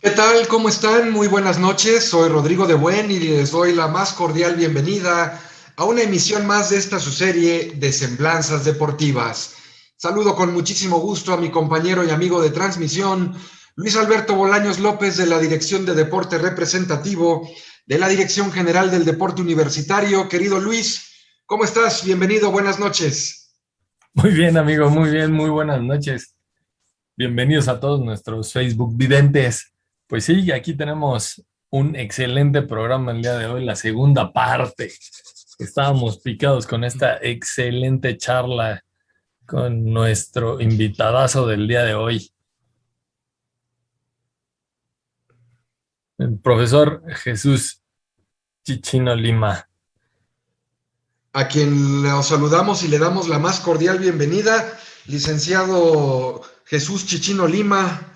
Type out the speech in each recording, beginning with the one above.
¿Qué tal? ¿Cómo están? Muy buenas noches. Soy Rodrigo de Buen y les doy la más cordial bienvenida a una emisión más de esta su serie de Semblanzas Deportivas. Saludo con muchísimo gusto a mi compañero y amigo de transmisión, Luis Alberto Bolaños López, de la Dirección de Deporte Representativo de la Dirección General del Deporte Universitario. Querido Luis, ¿cómo estás? Bienvenido, buenas noches. Muy bien, amigo, muy bien, muy buenas noches. Bienvenidos a todos nuestros Facebook videntes. Pues sí, aquí tenemos un excelente programa el día de hoy, la segunda parte. Estábamos picados con esta excelente charla con nuestro invitadazo del día de hoy, el profesor Jesús Chichino Lima. A quien los saludamos y le damos la más cordial bienvenida, licenciado Jesús Chichino Lima,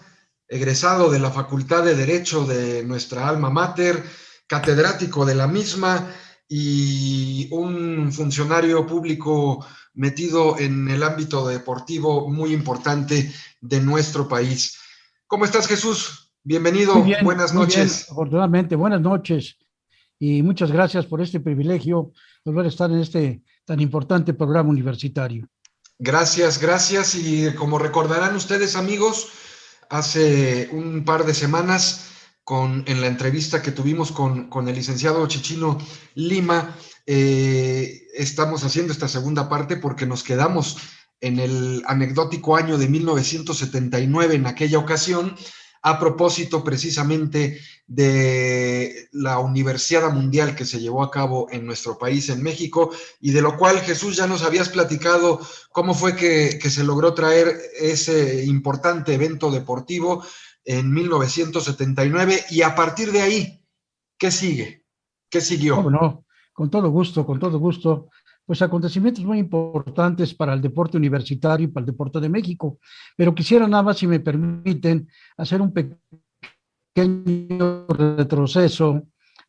egresado de la Facultad de Derecho de nuestra alma mater, catedrático de la misma y un funcionario público metido en el ámbito deportivo muy importante de nuestro país. ¿Cómo estás, Jesús? Bienvenido, buenas Muy bien, noches. afortunadamente. Buenas noches y muchas gracias por este privilegio de volver a estar en este tan importante programa universitario. Gracias, gracias. Y como recordarán ustedes, amigos, hace un par de semanas, en la entrevista que tuvimos con el licenciado Chichino Lima, estamos haciendo esta segunda parte porque nos quedamos en el anecdótico año de 1979 en aquella ocasión, a propósito precisamente de la Universiada Mundial que se llevó a cabo en nuestro país, en México, y de lo cual, Jesús, ya nos habías platicado cómo fue que se logró traer ese importante evento deportivo en 1979 y a partir de ahí, ¿qué sigue? ¿Qué ¿Cómo siguió? no? Con todo gusto, con todo gusto. Pues acontecimientos muy importantes para el deporte universitario y para el deporte de México. Pero quisiera nada más, si me permiten, hacer un pequeño retroceso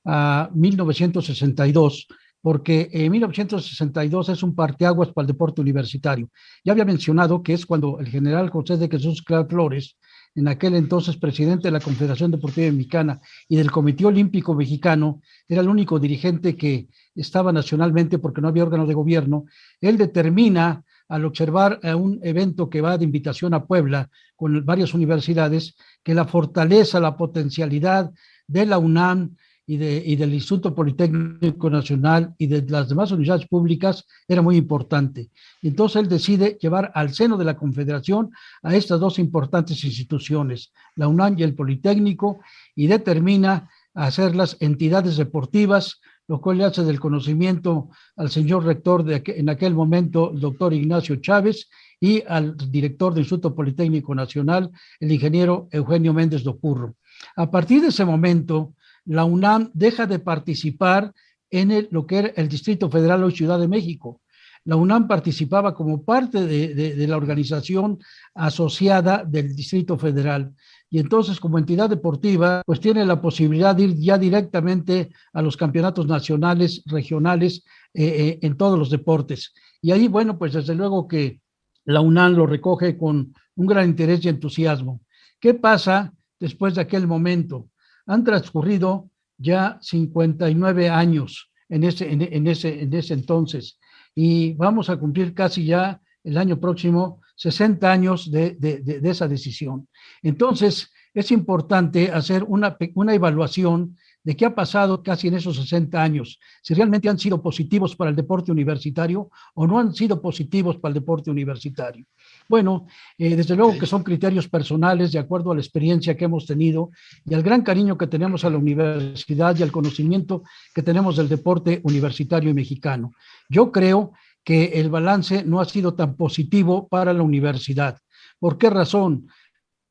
a 1962, porque 1962 es un parteaguas para el deporte universitario. Ya había mencionado que es cuando el general José de Jesús Clark Flores, en aquel entonces presidente de la Confederación Deportiva Mexicana y del Comité Olímpico Mexicano, era el único dirigente que estaba nacionalmente porque no había órgano de gobierno. Él determina, al observar un evento que va de invitación a Puebla con varias universidades, que la fortaleza, la potencialidad de la UNAM y del Instituto Politécnico Nacional y de las demás universidades públicas era muy importante. Entonces él decide llevar al seno de la Confederación a estas dos importantes instituciones, la UNAM y el Politécnico, y determina hacerlas entidades deportivas, lo cual le hace del conocimiento al señor rector en aquel momento, el doctor Ignacio Chávez, y al director del Instituto Politécnico Nacional, el ingeniero Eugenio Méndez Docurro. A partir de ese momento, la UNAM deja de participar en lo que era el Distrito Federal o Ciudad de México. La UNAM participaba como parte de la organización asociada del Distrito Federal. Y entonces, como entidad deportiva, pues tiene la posibilidad de ir ya directamente a los campeonatos nacionales, regionales, en todos los deportes. Y ahí, bueno, pues desde luego que la UNAM lo recoge con un gran interés y entusiasmo. ¿Qué pasa después de aquel momento? Han transcurrido ya 59 años en ese entonces y vamos a cumplir casi ya el año próximo 60 años de esa decisión. Entonces, es importante hacer una evaluación de qué ha pasado casi en esos 60 años, si realmente han sido positivos para el deporte universitario o no han sido positivos para el deporte universitario. Bueno, desde luego que son criterios personales de acuerdo a la experiencia que hemos tenido y al gran cariño que tenemos a la universidad y al conocimiento que tenemos del deporte universitario y mexicano. Yo creo que el balance no ha sido tan positivo para la universidad. ¿Por qué razón?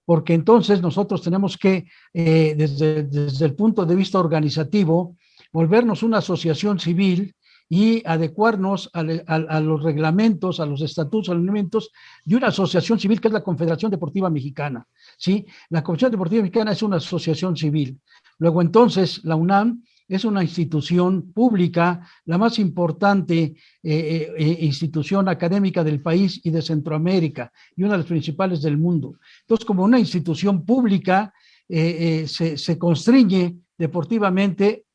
Porque entonces nosotros tenemos que, desde el punto de vista organizativo, volvernos una asociación civil y adecuarnos a los reglamentos, a los estatutos, a los lineamientos de una asociación civil que es la Confederación Deportiva Mexicana. ¿Sí? La Confederación Deportiva Mexicana es una asociación civil. Luego entonces la UNAM es una institución pública, la más importante institución académica del país y de Centroamérica, y una de las principales del mundo. Entonces, como una institución pública, se constriñe deportivamente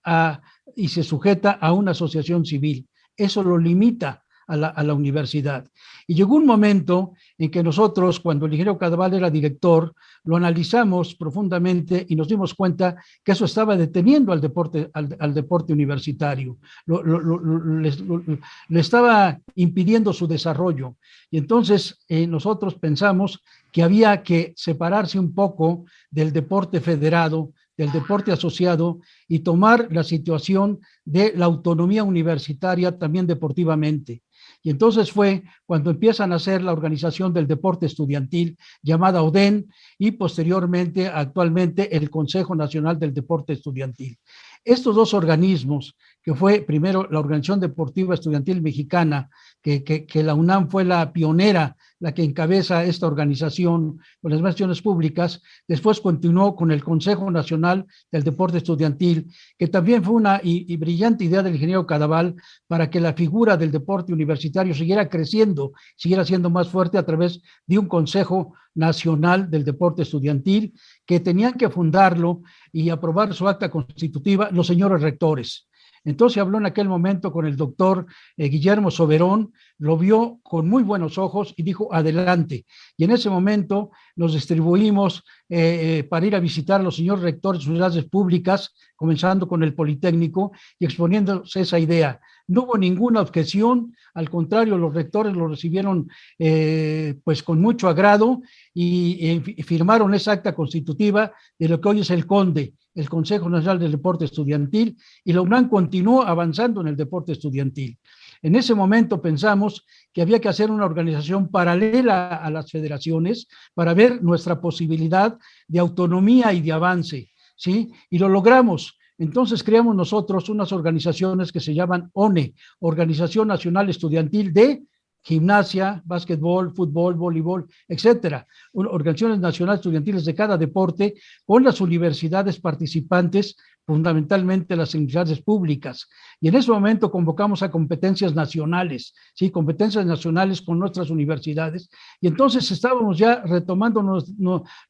y se sujeta a una asociación civil. Eso lo limita a la universidad. Y llegó un momento en que nosotros, cuando el ingeniero Cadaval era director, lo analizamos profundamente y nos dimos cuenta que eso estaba deteniendo al deporte universitario, le estaba impidiendo su desarrollo. Y entonces nosotros pensamos que había que separarse un poco del deporte federado, del deporte asociado, y tomar la situación de la autonomía universitaria también deportivamente. Y entonces fue cuando empiezan a hacer la organización del deporte estudiantil llamada ODEN y posteriormente, actualmente, el Consejo Nacional del Deporte Estudiantil. Estos dos organismos, que fue primero la Organización Deportiva Estudiantil Mexicana, que la UNAM fue la pionera, la que encabeza esta organización con las instituciones públicas, después continuó con el Consejo Nacional del Deporte Estudiantil, que también fue una y brillante idea del ingeniero Cadaval para que la figura del deporte universitario siguiera creciendo, siguiera siendo más fuerte a través de un Consejo Nacional del Deporte Estudiantil, que tenían que fundarlo y aprobar su acta constitutiva los señores rectores. Entonces habló en aquel momento con el doctor Guillermo Soberón, lo vio con muy buenos ojos y dijo, adelante. Y en ese momento nos distribuimos para ir a visitar a los señores rectores de universidades públicas, comenzando con el Politécnico y exponiéndose esa idea. No hubo ninguna objeción, al contrario, los rectores lo recibieron pues con mucho agrado y firmaron esa acta constitutiva de lo que hoy es el CONDE, el Consejo Nacional del Deporte Estudiantil, y la UNAM continuó avanzando en el deporte estudiantil. En ese momento pensamos que había que hacer una organización paralela a las federaciones para ver nuestra posibilidad de autonomía y de avance, ¿sí? Y lo logramos. Entonces creamos nosotros unas organizaciones que se llaman ONE, Organización Nacional Estudiantil de gimnasia, básquetbol, fútbol, voleibol, etcétera. Organizaciones nacionales estudiantiles de cada deporte con las universidades participantes, fundamentalmente las universidades públicas. Y en ese momento convocamos a competencias nacionales, ¿sí? Competencias nacionales con nuestras universidades. Y entonces estábamos ya retomando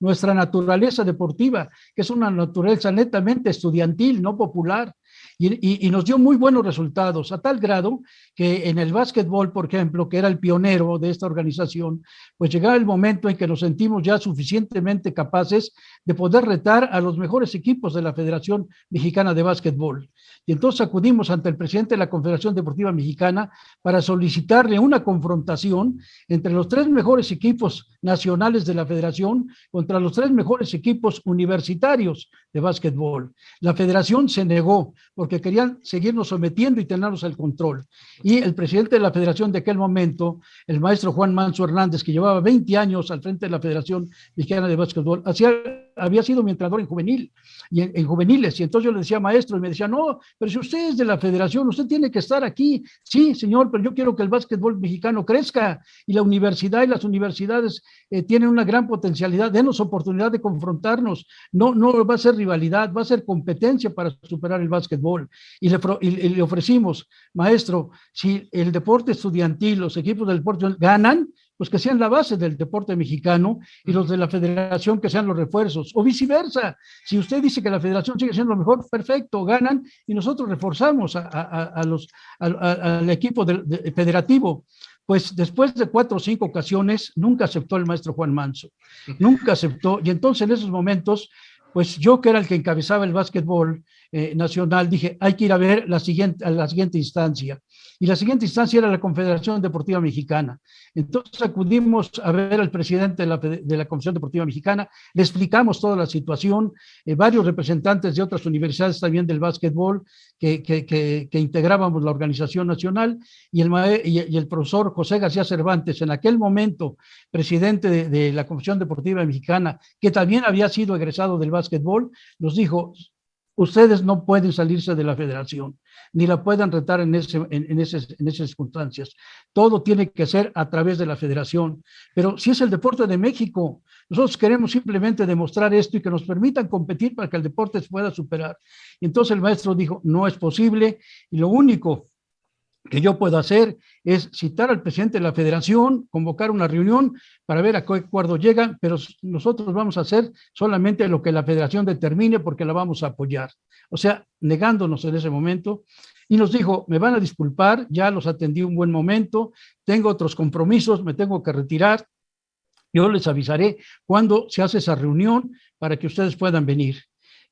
nuestra naturaleza deportiva, que es una naturaleza netamente estudiantil, no popular. Y nos dio muy buenos resultados, a tal grado que en el básquetbol, por ejemplo, que era el pionero de esta organización, pues llegaba el momento en que nos sentimos ya suficientemente capaces de poder retar a los mejores equipos de la Federación Mexicana de Básquetbol. Y entonces acudimos ante el presidente de la Confederación Deportiva Mexicana para solicitarle una confrontación entre los 3 mejores equipos nacionales de la Federación contra los 3 mejores equipos universitarios de básquetbol. La Federación se negó porque querían seguirnos sometiendo y tenernos al control. Y el presidente de la Federación de aquel momento, el maestro Juan Manso Hernández, que llevaba 20 años al frente de la Federación Mexicana de Básquetbol, había sido mi entrenador en juvenil y en juveniles, y entonces yo le decía maestro y me decía, no, pero si usted es de la federación, usted tiene que estar aquí. Sí, señor, pero yo quiero que el básquetbol mexicano crezca y la universidad y las universidades tienen una gran potencialidad, denos oportunidad de confrontarnos, no va a ser rivalidad, va a ser competencia para superar el básquetbol. Y le ofrecimos, maestro, si el deporte estudiantil, los equipos del deporte ganan, pues que sean la base del deporte mexicano y los de la federación que sean los refuerzos, o viceversa. Si usted dice que la federación sigue siendo lo mejor, perfecto, ganan y nosotros reforzamos al equipo federativo. Pues después de 4 o 5 ocasiones, nunca aceptó el maestro Juan Manso, nunca aceptó, y entonces en esos momentos, pues yo que era el que encabezaba el básquetbol nacional, dije, hay que ir a ver la siguiente instancia. Y la siguiente instancia era la Confederación Deportiva Mexicana. Entonces acudimos a ver al presidente de la Confederación Deportiva Mexicana, le explicamos toda la situación, varios representantes de otras universidades también del básquetbol que integrábamos la organización nacional, y el profesor José García Cervantes, en aquel momento presidente de la Confederación Deportiva Mexicana, que también había sido egresado del básquetbol, nos dijo, ustedes no pueden salirse de la federación, ni la puedan retar en esas circunstancias. Todo tiene que ser a través de la federación. Pero si es el deporte de México, nosotros queremos simplemente demostrar esto y que nos permitan competir para que el deporte se pueda superar. Y entonces el maestro dijo, no es posible, y lo único que yo puedo hacer es citar al presidente de la federación, convocar una reunión para ver a qué acuerdo llegan, pero nosotros vamos a hacer solamente lo que la federación determine porque la vamos a apoyar. O sea, negándonos en ese momento. Y nos dijo, me van a disculpar, ya los atendí un buen momento, tengo otros compromisos, me tengo que retirar. Yo les avisaré cuándo se hace esa reunión para que ustedes puedan venir.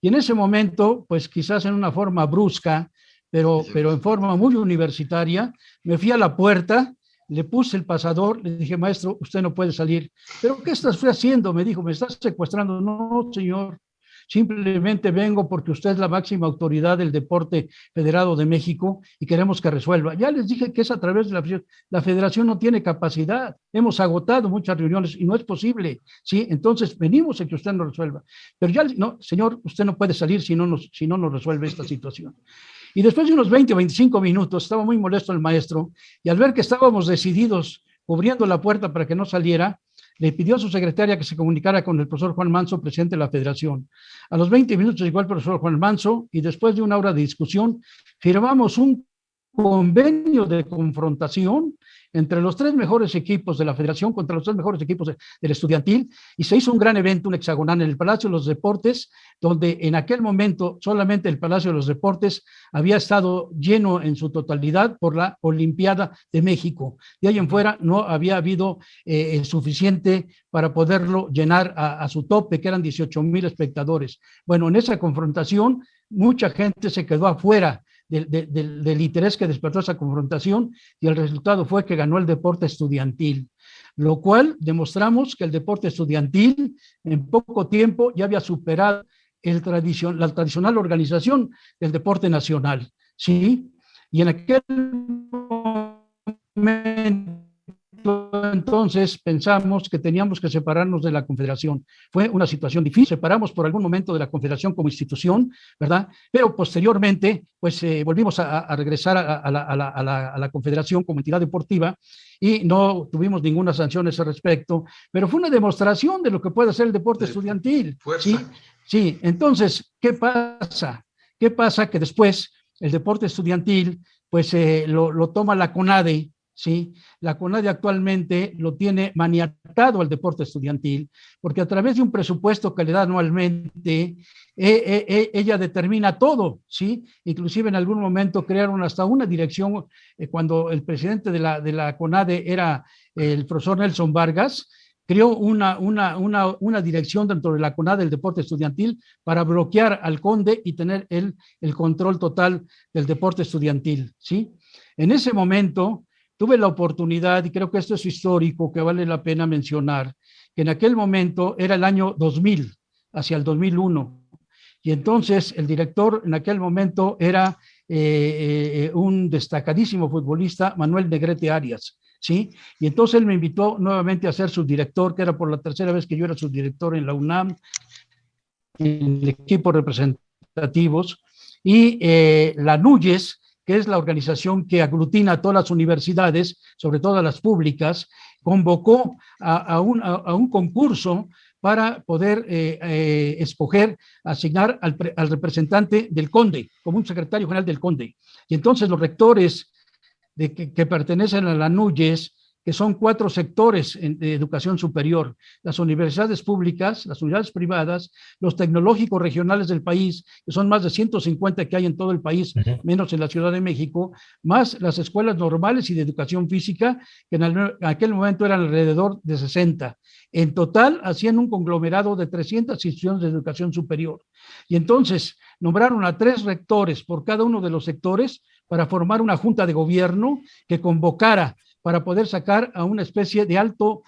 Y en ese momento, pues quizás en una forma brusca, pero en forma muy universitaria, me fui a la puerta, le puse el pasador, le dije, maestro, usted no puede salir. ¿Pero qué estás haciendo? Me dijo, ¿me estás secuestrando? No, señor, simplemente vengo porque usted es la máxima autoridad del deporte federado de México y queremos que resuelva. Ya les dije que es a través de la federación no tiene capacidad. Hemos agotado muchas reuniones y no es posible, ¿sí? Entonces venimos a que usted nos resuelva. Pero ya, no, señor, usted no puede salir si no nos resuelve esta situación. Y después de unos 20 o 25 minutos, estaba muy molesto el maestro, y al ver que estábamos decididos, cubriendo la puerta para que no saliera, le pidió a su secretaria que se comunicara con el profesor Juan Manso, presidente de la federación. A los 20 minutos llegó el profesor Juan Manso, y después de una hora de discusión, firmamos un convenio de confrontación entre los 3 mejores equipos de la federación contra los 3 mejores equipos del estudiantil, y se hizo un gran evento, un hexagonal en el Palacio de los Deportes, donde en aquel momento solamente el Palacio de los Deportes había estado lleno en su totalidad por la Olimpiada de México. De ahí en fuera no había habido suficiente para poderlo llenar a su tope, que eran 18,000 espectadores. Bueno, en esa confrontación mucha gente se quedó afuera del interés que despertó esa confrontación, y el resultado fue que ganó el deporte estudiantil, lo cual demostramos que el deporte estudiantil en poco tiempo ya había superado la tradicional organización del deporte nacional, ¿sí? Y en aquel momento entonces pensamos que teníamos que separarnos de la Confederación. Fue una situación difícil, separamos por algún momento de la Confederación como institución, ¿verdad? Pero posteriormente, pues volvimos a regresar a la Confederación como entidad deportiva, y no tuvimos ninguna sanción a ese respecto, pero fue una demostración de lo que puede hacer el deporte estudiantil. ¿Sí? Sí, entonces, ¿qué pasa? ¿Qué pasa? Que después el deporte estudiantil, pues lo toma la CONADE, ¿sí? La CONADE actualmente lo tiene maniatado al deporte estudiantil, porque a través de un presupuesto que le da anualmente, ella determina todo, ¿sí? Inclusive en algún momento crearon hasta una dirección, cuando el presidente de la CONADE era el profesor Nelson Vargas, creó una dirección dentro de la CONADE del deporte estudiantil para bloquear al CONDE y tener el control total del deporte estudiantil, ¿sí? En ese momento tuve la oportunidad, y creo que esto es histórico, que vale la pena mencionar, que en aquel momento era el año 2000, hacia el 2001, y entonces el director en aquel momento era un destacadísimo futbolista, Manuel Negrete Arias, ¿sí? Y entonces él me invitó nuevamente a ser subdirector, que era por la tercera vez que yo era subdirector en la UNAM, en el equipo representativos, y la NUYES, que es la organización que aglutina a todas las universidades, sobre todo a las públicas, convocó a un concurso para poder escoger, asignar al representante del CONDE, como un secretario general del CONDE. Y entonces los rectores que pertenecen a la NUYES, que son 4 sectores de educación superior: las universidades públicas, las universidades privadas, los tecnológicos regionales del país, que son más de 150 que hay en todo el país, menos en la Ciudad de México, más las escuelas normales y de educación física, que en aquel momento eran alrededor de 60. En total, hacían un conglomerado de 300 instituciones de educación superior. Y entonces nombraron a 3 rectores por cada uno de los sectores para formar una junta de gobierno que convocara para poder sacar a una especie de alto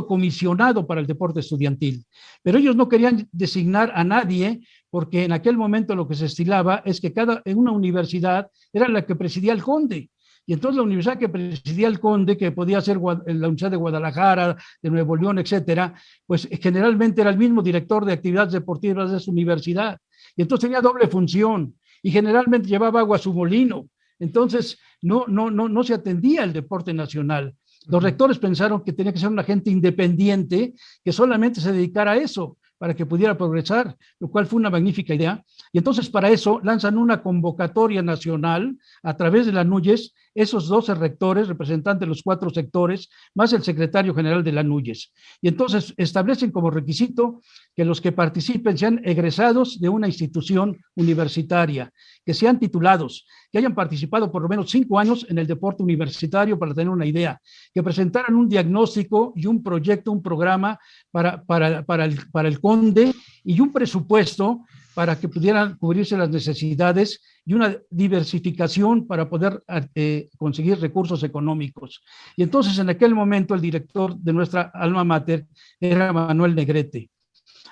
comisionado para el deporte estudiantil. Pero ellos no querían designar a nadie, porque en aquel momento lo que se estilaba es que en una universidad era la que presidía el CONDE. Y entonces la universidad que presidía el CONDE, que podía ser la Universidad de Guadalajara, de Nuevo León, etcétera, pues generalmente era el mismo director de actividades deportivas de su universidad. Y entonces tenía doble función, y generalmente llevaba agua a su molino. Entonces, no se atendía el deporte nacional. Los rectores pensaron que tenía que ser una gente independiente que solamente se dedicara a eso para que pudiera progresar, lo cual fue una magnífica idea. Y entonces para eso lanzan una convocatoria nacional a través de la NUYES esos 12 rectores, representantes de los 4 sectores, más el secretario general de la NUYES. Y entonces establecen como requisito que los que participen sean egresados de una institución universitaria, que sean titulados, que hayan participado por lo menos 5 años en el deporte universitario, para tener una idea, que presentaran un diagnóstico y un proyecto, un programa para el CONDE y un presupuesto para que pudieran cubrirse las necesidades y una diversificación para poder conseguir recursos económicos. Y entonces en aquel momento el director de nuestra alma mater era Manuel Negrete.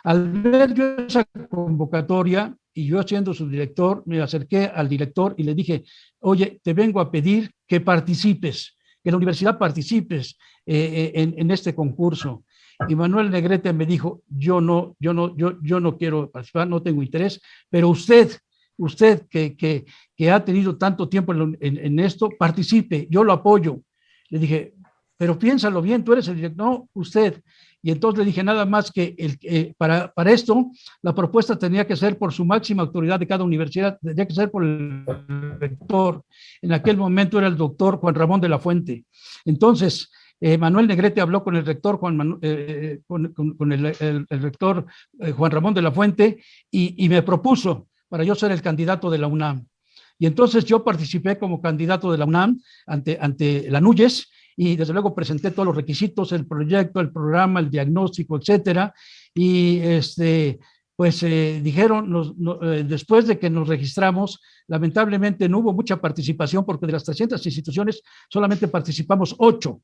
Al ver yo esa convocatoria y yo siendo su director, me acerqué al director y le dije, oye, te vengo a pedir que participes, que la universidad participes en este concurso. Y Manuel Negrete me dijo, yo no quiero participar, no tengo interés, pero usted que ha tenido tanto tiempo en esto, participe, yo lo apoyo. Le dije, pero piénsalo bien, tú eres el director, no, usted. Y entonces le dije nada más que para esto la propuesta tenía que ser por su máxima autoridad de cada universidad, tenía que ser por el rector. En aquel momento era el doctor Juan Ramón de la Fuente. Entonces, Manuel Negrete habló con el rector con el rector Juan Ramón de la Fuente y me propuso para yo ser el candidato de la UNAM. Y entonces yo participé como candidato de la UNAM ante la NUYES y desde luego presenté todos los requisitos, el proyecto, el programa, el diagnóstico, etcétera. Y dijeron, después de que nos registramos, lamentablemente no hubo mucha participación porque de las 300 instituciones solamente participamos 8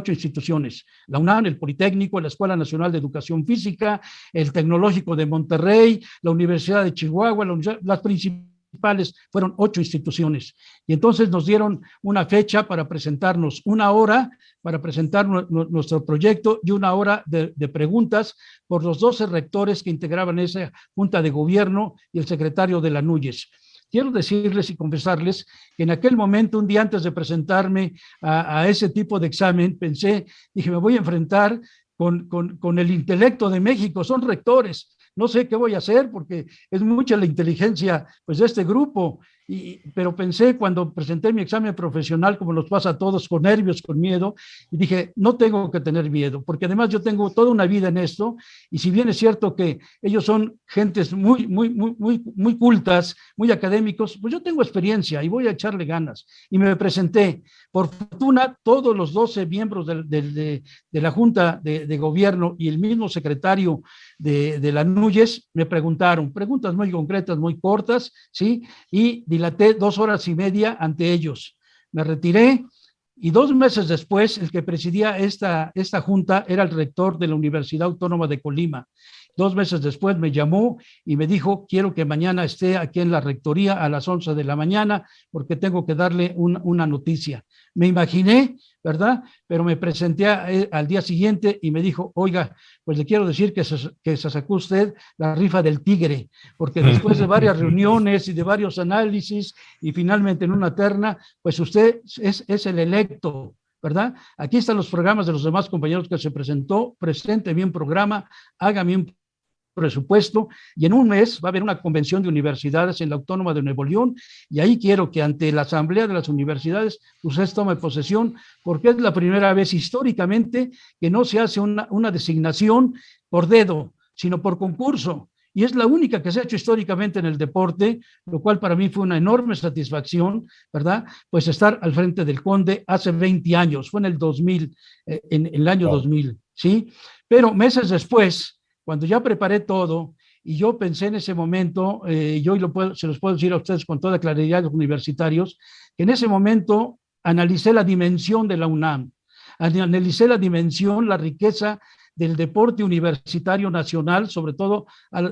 instituciones. La UNAM, el Politécnico, la Escuela Nacional de Educación Física, el Tecnológico de Monterrey, la Universidad de Chihuahua, las principales fueron 8 instituciones. Y entonces nos dieron una fecha para presentarnos, 1 hora para presentar nuestro proyecto y 1 hora de preguntas por los 12 rectores que integraban esa junta de gobierno y el secretario de la NUYES. Quiero decirles y confesarles que en aquel momento, un día antes de presentarme a ese tipo de examen, dije, me voy a enfrentar con el intelecto de México, son rectores. No sé qué voy a hacer porque es mucha la inteligencia pues, de este grupo, pero pensé cuando presenté mi examen profesional, como nos pasa a todos, con nervios, con miedo, y dije, no tengo que tener miedo, porque además yo tengo toda una vida en esto, y si bien es cierto que ellos son gentes muy cultas, muy académicos, pues yo tengo experiencia y voy a echarle ganas. Y me presenté. Por fortuna, todos los 12 miembros de la Junta de Gobierno y el mismo secretario de la NUYES me preguntaron, preguntas muy concretas, muy cortas, ¿sí? Y dilaté 2 horas y media ante ellos. Me retiré y 2 meses después, el que presidía esta junta era el rector de la Universidad Autónoma de Colima. 2 meses después me llamó y me dijo, quiero que mañana esté aquí en la rectoría a las 11 de la mañana porque tengo que darle una noticia. Me imaginé, ¿verdad? Pero me presenté al día siguiente y me dijo, oiga, pues le quiero decir que se sacó usted la rifa del tigre, porque después de varias reuniones y de varios análisis y finalmente en una terna, pues usted es el electo, ¿verdad? Aquí están los programas de los demás compañeros que se presentó, presente mi programa, hágame un presupuesto y en un mes va a haber una convención de universidades en la Autónoma de Nuevo León y ahí quiero que ante la Asamblea de las Universidades usted tome posesión porque es la primera vez históricamente que no se hace una designación por dedo, sino por concurso. Y es la única que se ha hecho históricamente en el deporte, lo cual para mí fue una enorme satisfacción, ¿verdad? Pues estar al frente del CONDE hace 20 años, fue en el 2000, en el año 2000, ¿sí? Pero meses después, cuando ya preparé todo y yo pensé en ese momento, yo se los puedo decir a ustedes con toda claridad, los universitarios, que en ese momento analicé la dimensión de la UNAM, analicé la dimensión, la riqueza del deporte universitario nacional, sobre todo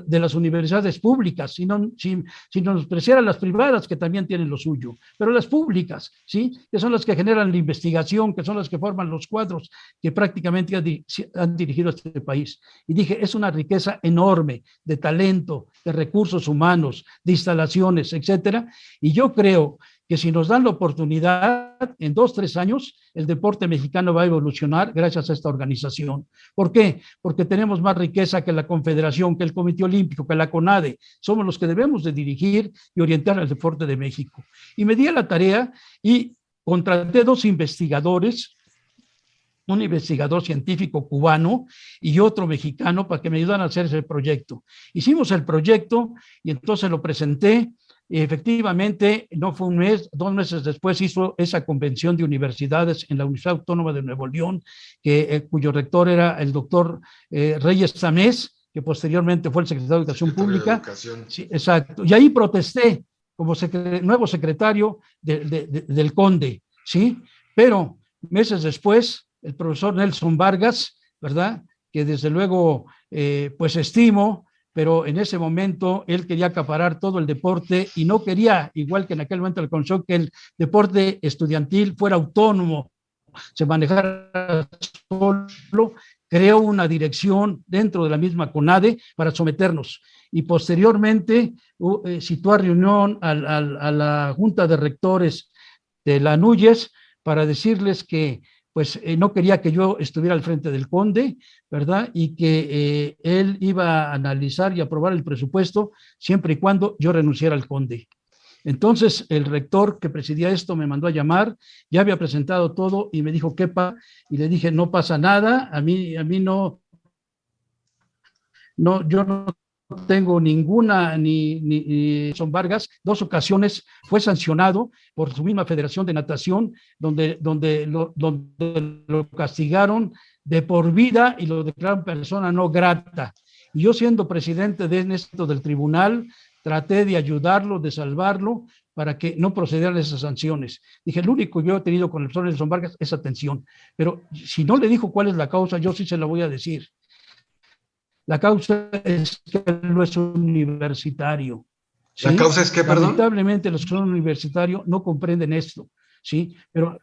de las universidades públicas, sin despreciar a las privadas que también tienen lo suyo, pero las públicas, ¿sí? Que son las que generan la investigación, que son las que forman los cuadros que prácticamente han dirigido a este país. Y dije, es una riqueza enorme de talento, de recursos humanos, de instalaciones, etcétera, y yo creo que si nos dan la oportunidad, en 2, 3 años, el deporte mexicano va a evolucionar gracias a esta organización. ¿Por qué? Porque tenemos más riqueza que la Confederación, que el Comité Olímpico, que la CONADE. Somos los que debemos de dirigir y orientar al deporte de México. Y me di a la tarea y contraté 2 investigadores, un investigador científico cubano y otro mexicano, para que me ayudaran a hacer ese proyecto. Hicimos el proyecto y entonces lo presenté. Y efectivamente, no fue un mes, 2 meses después hizo esa convención de universidades en la Universidad Autónoma de Nuevo León, cuyo rector era el doctor Reyes Tamés, que posteriormente fue el secretario de Educación Pública. Sí, exacto. Y ahí protesté como nuevo secretario del Conde, ¿sí? Pero meses después, el profesor Nelson Vargas, ¿verdad? Que desde luego, pues estimo, pero en ese momento él quería acaparar todo el deporte y no quería, igual que en aquel momento reconoció, que el deporte estudiantil fuera autónomo, se manejara solo. Creó una dirección dentro de la misma CONADE para someternos y posteriormente citó a reunión a la Junta de Rectores de la NUYES para decirles que pues no quería que yo estuviera al frente del Conde, ¿verdad? Y que él iba a analizar y aprobar el presupuesto siempre y cuando yo renunciara al Conde. Entonces el rector que presidía esto me mandó a llamar, ya había presentado todo y me dijo, ¿qué pasa? Y le dije, no pasa nada, a mí no, yo no tengo ninguna, ni Son Vargas, 2 ocasiones fue sancionado por su misma Federación de Natación, donde lo castigaron de por vida y lo declararon persona no grata. Y yo, siendo presidente de esto del tribunal, traté de ayudarlo, de salvarlo, para que no procedieran esas sanciones. Dije, lo único que yo he tenido con el profesor Nelson Vargas es atención, pero si no le dijo cuál es la causa, yo sí se la voy a decir. La causa es que él no es universitario. ¿Sí? ¿La causa es que, perdón? Lamentablemente los que son universitarios no comprenden esto, ¿sí? Pero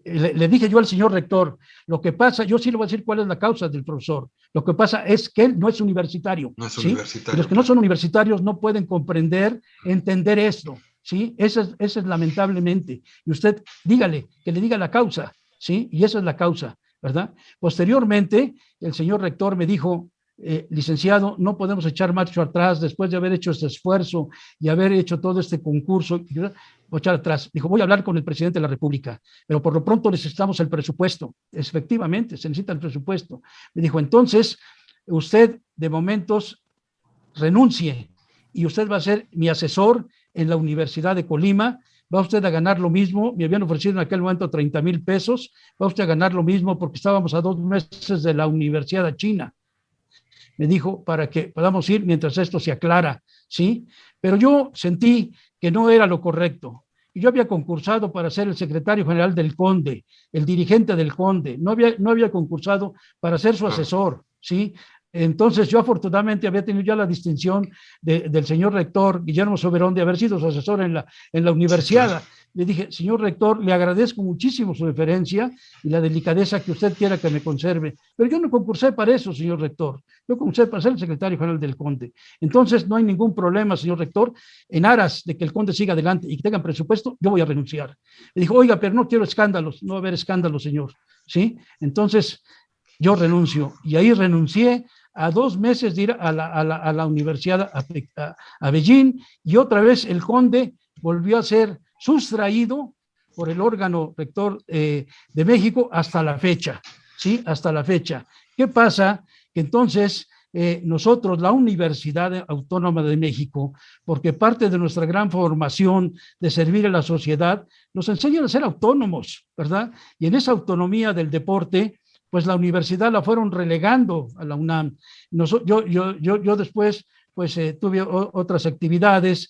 le dije yo al señor rector, lo que pasa, yo sí le voy a decir cuál es la causa del profesor, lo que pasa es que él no es universitario. No es ¿sí? universitario. Y los que no son universitarios no pueden comprender, entender esto, ¿sí? Eso es lamentablemente. Y usted dígale, que le diga la causa, ¿sí? Y esa es la causa, ¿verdad? Posteriormente, el señor rector me dijo, licenciado, no podemos echar marcha atrás después de haber hecho este esfuerzo y haber hecho todo este concurso, voy a echar atrás. Dijo, voy a hablar con el presidente de la República, pero por lo pronto necesitamos el presupuesto. Efectivamente, se necesita el presupuesto. Me dijo, entonces, usted de momentos renuncie y usted va a ser mi asesor en la Universidad de Colima. Va usted a ganar lo mismo, me habían ofrecido en aquel momento 30,000 pesos, va usted a ganar lo mismo porque estábamos a 2 meses de la Universidad de China. Me dijo, para que podamos ir mientras esto se aclara, ¿sí? Pero yo sentí que no era lo correcto. Y yo había concursado para ser el secretario general del Conde, el dirigente del Conde, no había concursado para ser su asesor, ¿sí? Entonces yo afortunadamente había tenido ya la distinción del señor rector Guillermo Soberón de haber sido su asesor en la universidad. Le dije, señor rector, le agradezco muchísimo su deferencia y la delicadeza que usted quiera que me conserve, pero yo no concursé para eso, señor rector, yo concursé para ser el secretario general del Conde. Entonces no hay ningún problema, señor rector, en aras de que el Conde siga adelante y que tengan presupuesto, yo voy a renunciar. Le dijo, oiga, pero no quiero escándalos, no va a haber escándalos, señor, ¿sí? Entonces yo renuncio y ahí renuncié a 2 meses de ir a la universidad a Beijing, y otra vez el Conde volvió a ser sustraído por el órgano rector de México hasta la fecha, ¿sí? Hasta la fecha. ¿Qué pasa? Que entonces nosotros, la Universidad Autónoma de México, porque parte de nuestra gran formación de servir a la sociedad, nos enseñan a ser autónomos, ¿verdad? Y en esa autonomía del deporte, pues la universidad la fueron relegando a la UNAM. Yo después pues tuve otras actividades,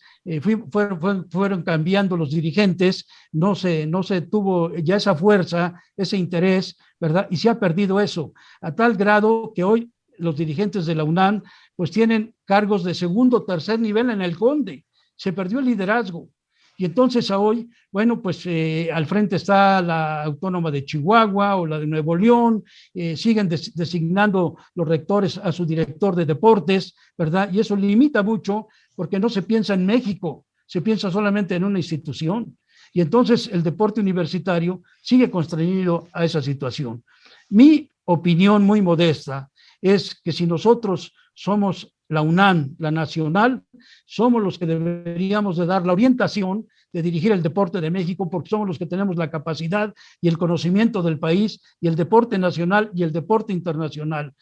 fueron cambiando los dirigentes, no se tuvo ya esa fuerza, ese interés, ¿verdad? Y se ha perdido eso, a tal grado que hoy los dirigentes de la UNAM pues tienen cargos de segundo o tercer nivel en el Conde, se perdió el liderazgo. Y entonces hoy, bueno, pues al frente está la Autónoma de Chihuahua o la de Nuevo León, siguen designando los rectores a su director de deportes, ¿verdad? Y eso limita mucho porque no se piensa en México, se piensa solamente en una institución. Y entonces el deporte universitario sigue constreñido a esa situación. Mi opinión muy modesta es que si nosotros somos la UNAM, la nacional, somos los que deberíamos de dar la orientación de dirigir el deporte de México, porque somos los que tenemos la capacidad y el conocimiento del país, y el deporte nacional y el deporte internacional.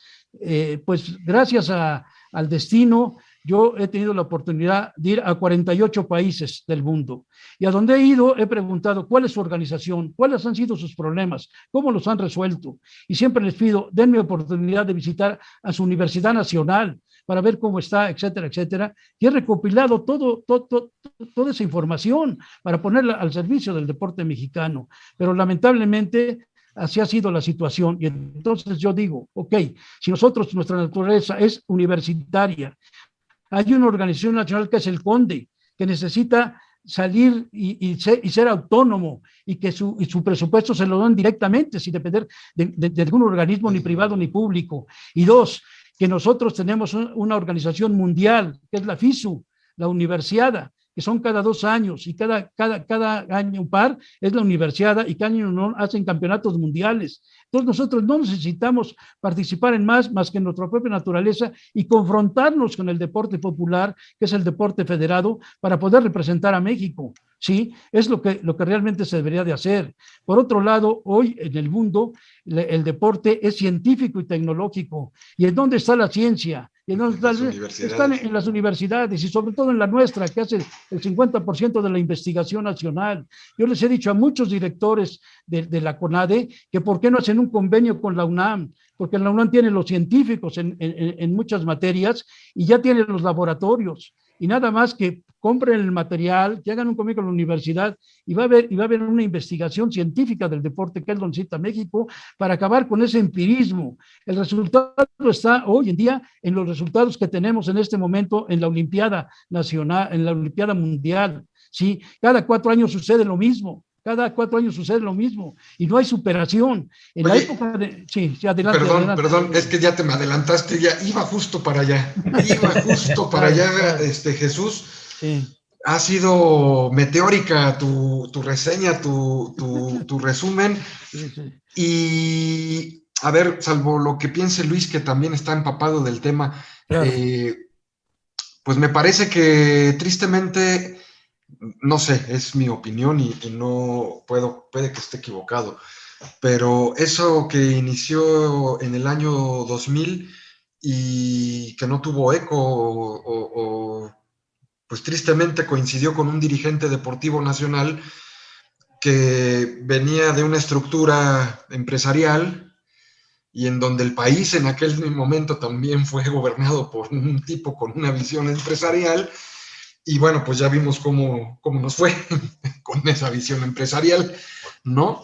Pues gracias al destino, yo he tenido la oportunidad de ir a 48 países del mundo, y a donde he ido he preguntado cuál es su organización, cuáles han sido sus problemas, cómo los han resuelto, y siempre les pido, denme oportunidad de visitar a su Universidad Nacional para ver cómo está, etcétera, etcétera, y he recopilado toda esa información para ponerla al servicio del deporte mexicano, pero lamentablemente así ha sido la situación. Y entonces yo digo, ok, si nosotros, nuestra naturaleza es universitaria, hay una organización nacional que es el CONDE, que necesita salir y ser autónomo, y que su presupuesto se lo dan directamente, sin depender de algún organismo ni privado ni público. Y dos, que nosotros tenemos una organización mundial, que es la FISU, la Universiada, que son cada 2 años, y cada año par es la Universiada, y cada año no hacen campeonatos mundiales. Entonces nosotros no necesitamos participar en más que en nuestra propia naturaleza, y confrontarnos con el deporte popular, que es el deporte federado, para poder representar a México. Sí, es lo que realmente se debería de hacer. Por otro lado, hoy en el mundo el deporte es científico y tecnológico. ¿Y en dónde está la ciencia? ¿Y en dónde están en las universidades, y sobre todo en la nuestra, que hace el 50% de la investigación nacional? Yo les he dicho a muchos directores de la CONADE que por qué no hacen un convenio con la UNAM, porque la UNAM tiene los científicos en muchas materias, y ya tiene los laboratorios, y nada más que compren el material, que hagan un convenio con la universidad, y va a haber una investigación científica del deporte, que es lo que necesita México, para acabar con ese empirismo. El resultado está hoy en día en los resultados que tenemos en este momento en la Olimpiada Nacional, en la Olimpiada Mundial. ¿Sí? Cada 4 años sucede lo mismo. Cada 4 años sucede lo mismo, y no hay superación. En la época de... Sí, adelante. Perdón, es que ya te me adelantaste, ya iba justo para allá. Jesús. Sí. Ha sido meteórica tu reseña, tu resumen. Sí. Y, a ver, salvo lo que piense Luis, que también está empapado del tema, claro. Pues me parece que tristemente... No sé, es mi opinión y no puede que esté equivocado, pero eso que inició en el año 2000 y que no tuvo eco, pues tristemente coincidió con un dirigente deportivo nacional que venía de una estructura empresarial, y en donde el país en aquel momento también fue gobernado por un tipo con una visión empresarial. Y bueno, pues ya vimos cómo nos fue con esa visión empresarial, ¿no?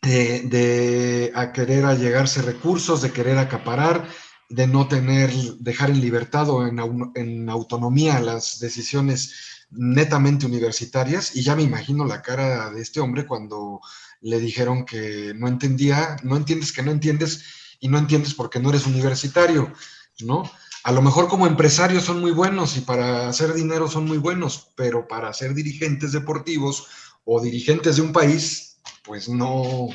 De querer allegarse recursos, de querer acaparar, de no dejar en libertad o en autonomía las decisiones netamente universitarias. Y ya me imagino la cara de este hombre cuando le dijeron que no entendía, no entiendes que no entiendes, y no entiendes porque no eres universitario, ¿no? A lo mejor como empresarios son muy buenos y para hacer dinero son muy buenos, pero para ser dirigentes deportivos o dirigentes de un país, pues no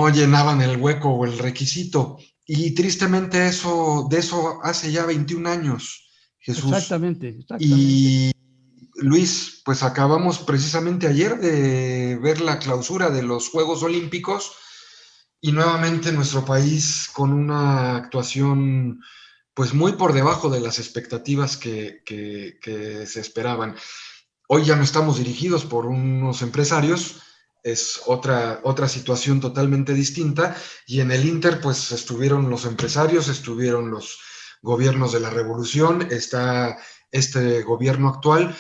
llenaban el hueco o el requisito. Y tristemente de eso hace ya 21 años, Jesús. Exactamente. Y Luis, pues acabamos precisamente ayer de ver la clausura de los Juegos Olímpicos, y nuevamente nuestro país con una actuación pues muy por debajo de las expectativas que se esperaban. Hoy ya no estamos dirigidos por unos empresarios, es otra situación totalmente distinta, y en el Inter pues estuvieron los empresarios, estuvieron los gobiernos de la revolución, está este gobierno actual,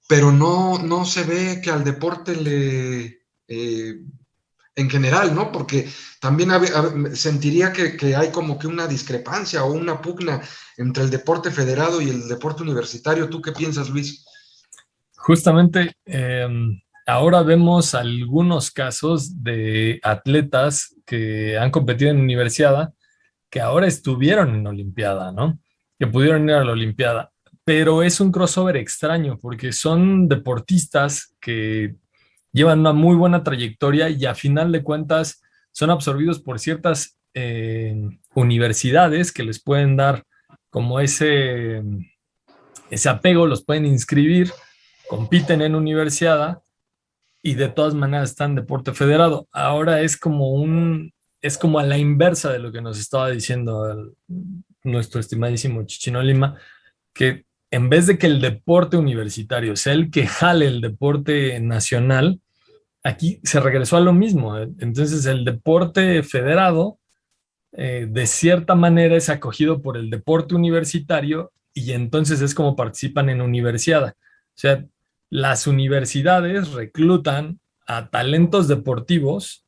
pero no se ve que al deporte en general, ¿no? Porque también sentiría que hay como que una discrepancia o una pugna entre el deporte federado y el deporte universitario. ¿Tú qué piensas, Luis? Justamente, ahora vemos algunos casos de atletas que han competido en universidad, que ahora estuvieron en Olimpiada, ¿no? Que pudieron ir a la Olimpiada. Pero es un crossover extraño, porque son deportistas que llevan una muy buena trayectoria y a final de cuentas son absorbidos por ciertas universidades que les pueden dar como ese apego, los pueden inscribir, compiten en universidad y de todas maneras están en deporte federado. Ahora es como a la inversa de lo que nos estaba diciendo nuestro estimadísimo Chichino Lima, que en vez de que el deporte universitario sea el que jale el deporte nacional, aquí se regresó a lo mismo. Entonces el deporte federado de cierta manera es acogido por el deporte universitario y entonces es como participan en universidad. O sea, las universidades reclutan a talentos deportivos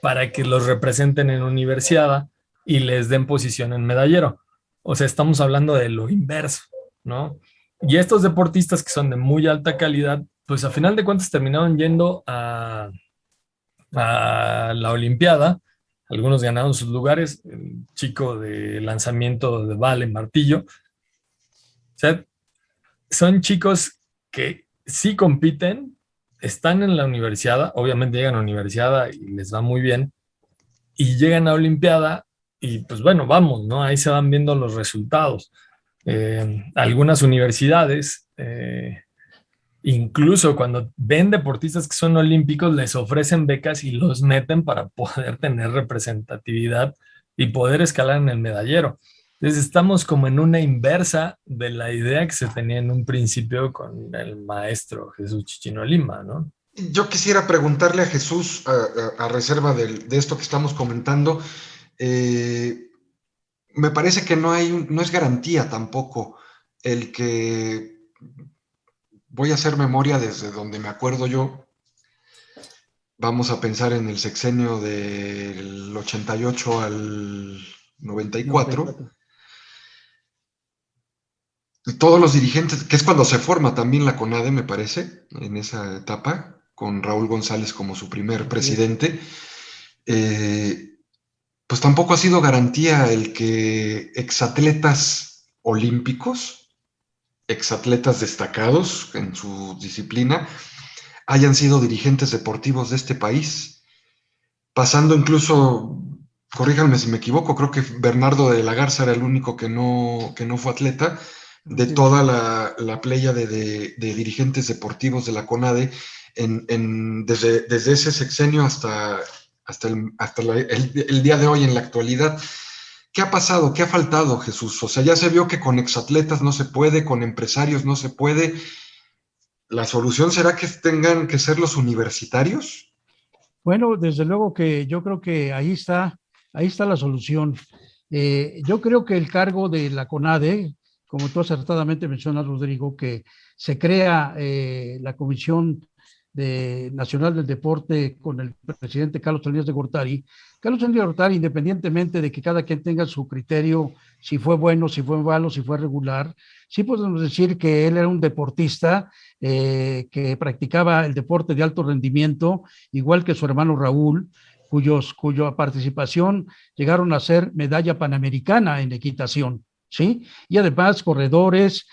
para que los representen en universidad y les den posición en medallero. O sea, estamos hablando de lo inverso, ¿no? Y estos deportistas que son de muy alta calidad, pues a final de cuentas terminaron yendo a la Olimpiada. Algunos ganaron sus lugares, el chico de lanzamiento de vale, martillo. O sea, son chicos que sí compiten, están en la universidad, obviamente llegan a la universidad y les va muy bien, y llegan a Olimpiada y pues bueno, vamos, ¿no? Ahí se van viendo los resultados. Algunas universidades, incluso cuando ven deportistas que son olímpicos, les ofrecen becas y los meten para poder tener representatividad y poder escalar en el medallero. Entonces estamos como en una inversa de la idea que se tenía en un principio con el maestro Jesús Chichino Lima, ¿no? Yo quisiera preguntarle a Jesús, a reserva de esto que estamos comentando, me parece que no es garantía tampoco el que, voy a hacer memoria desde donde me acuerdo yo, vamos a pensar en el sexenio del 88 al 94, todos los dirigentes, que es cuando se forma también la CONADE, me parece, en esa etapa, con Raúl González como su primer presidente, pues tampoco ha sido garantía el que exatletas olímpicos, exatletas destacados en su disciplina, hayan sido dirigentes deportivos de este país, pasando incluso, corríjanme si me equivoco, creo que Bernardo de la Garza era el único que no fue atleta, de toda la playa de dirigentes deportivos de la CONADE, desde ese sexenio hasta el día de hoy, en la actualidad. ¿Qué ha pasado? ¿Qué ha faltado, Jesús? O sea, ya se vio que con exatletas no se puede, con empresarios no se puede. ¿La solución será que tengan que ser los universitarios? Bueno, desde luego que yo creo que ahí está la solución. Yo creo que el cargo de la CONADE, como tú acertadamente mencionas, Rodrigo, que se crea la Comisión Nacional del Deporte con el presidente Carlos Salinas de Gortari. Carlos Salinas de Gortari, independientemente de que cada quien tenga su criterio, si fue bueno, si fue malo, si fue regular, sí podemos decir que él era un deportista que practicaba el deporte de alto rendimiento, igual que su hermano Raúl, cuya participación llegaron a ser medalla panamericana en equitación, ¿sí? Y además corredores,